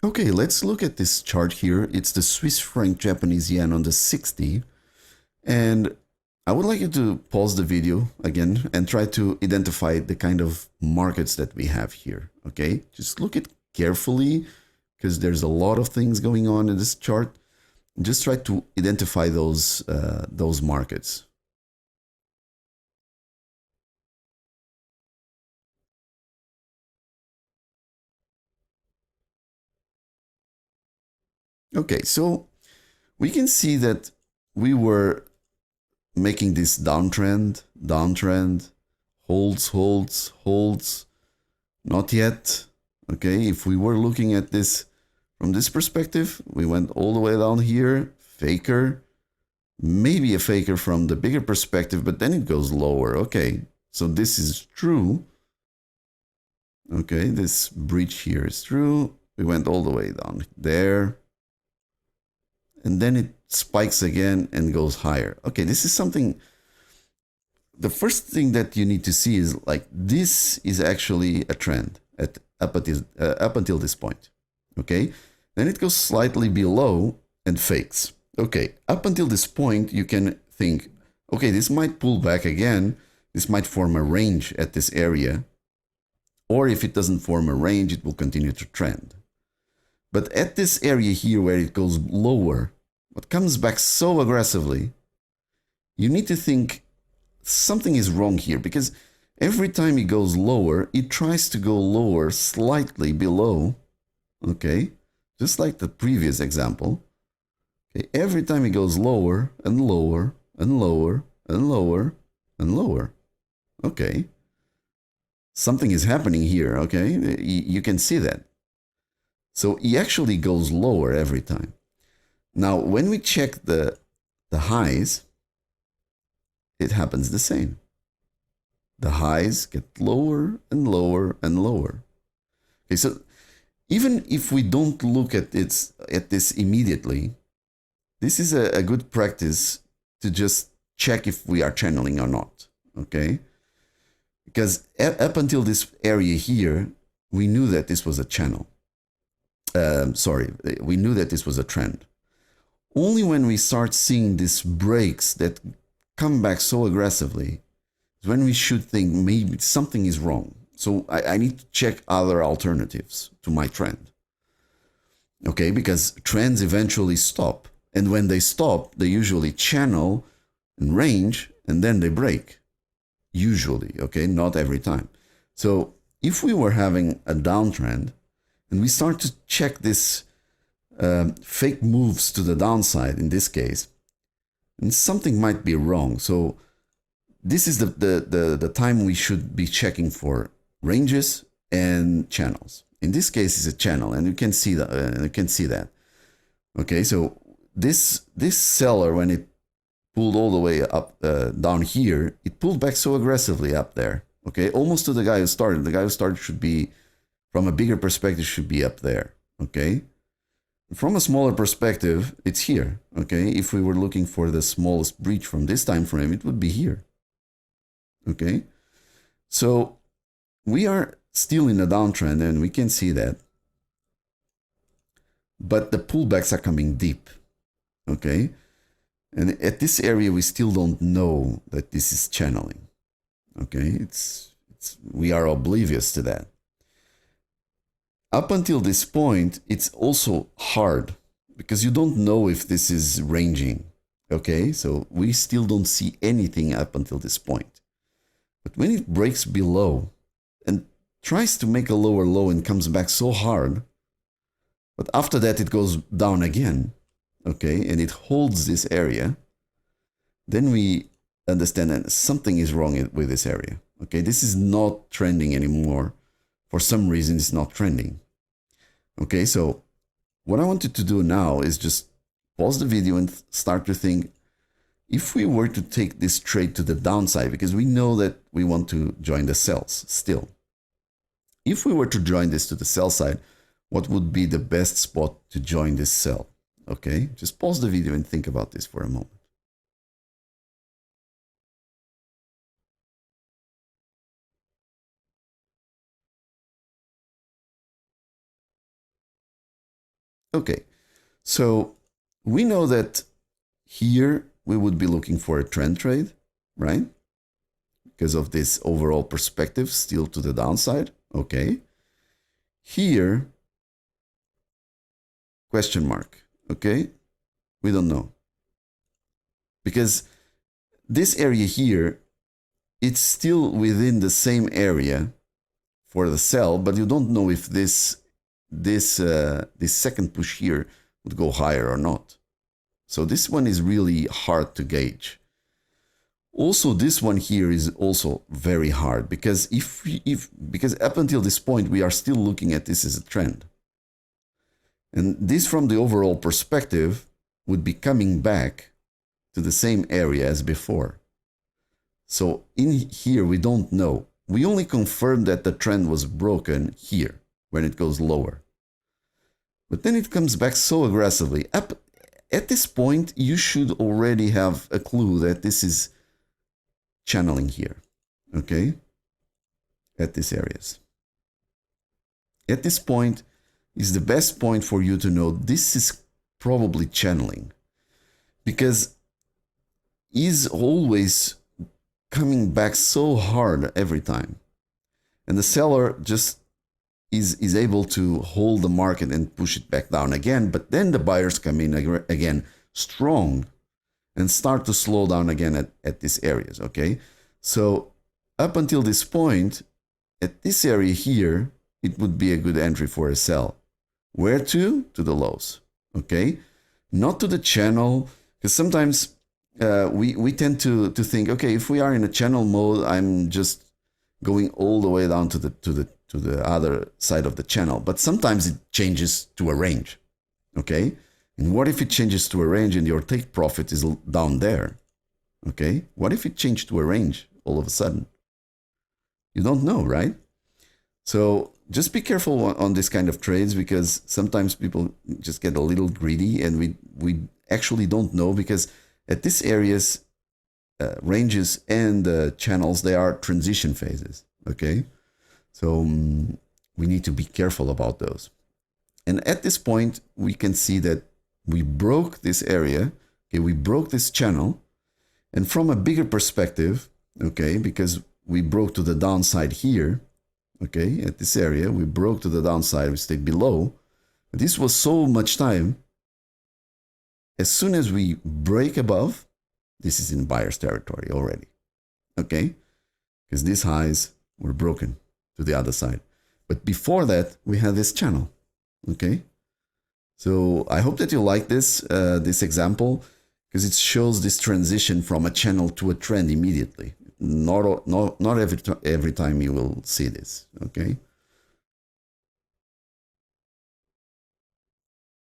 Okay, let's look at this chart here. It's the Swiss franc Japanese yen on the 60. And I would like you to pause the video again and try to identify the kind of markets that we have here. Okay, just look at carefully because there's a lot of things going on in this chart. Just try to identify those markets. Okay, so we can see that we were making this downtrend, downtrend, holds, holds, holds, not yet. Okay, if we were looking at this from this perspective, we went all the way down here, faker, maybe a faker from the bigger perspective, but then it goes lower. Okay, so this is true. Okay, this breach here is true. We went all the way down there. And then it spikes again and goes higher. Okay, this is something. The first thing that you need to see is like this is actually a trend up until this point. Okay, then it goes slightly below and fakes. Okay, up until this point, you can think, okay, this might pull back again. This might form a range at this area. Or if it doesn't form a range, it will continue to trend. But at this area here where it goes lower, but comes back so aggressively, you need to think something is wrong here because every time it goes lower, it tries to go lower slightly below, okay? Just like the previous example. Okay, every time it goes lower and lower and lower and lower and lower. Okay. Something is happening here, okay? You can see that. So he actually goes lower every time. Now, when we check the highs, it happens the same. The highs get lower and lower and lower. Okay, so even if we don't look at this immediately, this is a good practice to just check if we are channeling or not. Okay, because up until this area here, we knew that this was a channel. We knew that this was a trend. Only when we start seeing these breaks that come back so aggressively is when we should think maybe something is wrong. So I need to check other alternatives to my trend. Okay, because trends eventually stop. And when they stop, they usually channel and range and then they break. Usually, okay, not every time. So if we were having a downtrend and we start to check this fake moves to the downside in this case, and something might be wrong. So this is the time we should be checking for ranges and channels. In this case, it's a channel, and you can see that. Okay, so this seller, when it pulled all the way up down here, it pulled back so aggressively up there. Okay, almost to the guy who started. The guy who started should be, from a bigger perspective, should be up there. Okay. From a smaller perspective, it's here. Okay, if we were looking for the smallest breach from this time frame, it would be here. Okay, so we are still in a downtrend, and we can see that. But the pullbacks are coming deep. Okay, and at this area, we still don't know that this is channeling. Okay, we are oblivious to that. Up until this point, it's also hard because you don't know if this is ranging. Okay, so we still don't see anything up until this point. But when it breaks below and tries to make a lower low and comes back so hard, but after that it goes down again, okay, and it holds this area, then we understand that something is wrong with this area. Okay, this is not trending anymore. For some reason, it's not trending. Okay, so what I wanted to do now is just pause the video and start to think, if we were to take this trade to the downside, because we know that we want to join the sells still. If we were to join this to the sell side, what would be the best spot to join this sell? Okay, just pause the video and think about this for a moment. Okay, so we know that here we would be looking for a trend trade, right? Because of this overall perspective still to the downside. Okay. Here, question mark. Okay. We don't know. Because this area here, it's still within the same area for the sell, but you don't know if this second push here would go higher or not. So this one is really hard to gauge. Also, this one here is also very hard because because up until this point we are still looking at this as a trend, and this from the overall perspective would be coming back to the same area as before. So in here we don't know. We only confirm that the trend was broken here when it goes lower, but then it comes back so aggressively. Up at this point, you should already have a clue that this is channeling here, okay, at these areas. At this point is the best point for you to know this is probably channeling, because he's always coming back so hard every time, and the seller just is able to hold the market and push it back down again, but then the buyers come in again strong and start to slow down again at these areas, okay? So up until this point, at this area here, it would be a good entry for a sell. Where to? To the lows, okay? Not to the channel, because sometimes we tend to think, okay, if we are in a channel mode, I'm just going all the way down to the other side of the channel. But sometimes it changes to a range, okay? And what if it changes to a range and your take profit is down there? Okay, what if it changed to a range all of a sudden? You don't know, right? So just be careful on this kind of trades, because sometimes people just get a little greedy, and we actually don't know, because at these areas, ranges and channels, they are transition phases, okay? So we need to be careful about those. And at this point, we can see that we broke this area, okay, we broke this channel, and from a bigger perspective, okay, because we broke to the downside here, okay, at this area, we broke to the downside, we stayed below. This was so much time. As soon as we break above, this is in buyer's territory already, okay, because these highs were broken to the other side. But before that, we had this channel, okay? So I hope that you like this example, because it shows this transition from a channel to a trend immediately. Not every time you will see this, okay?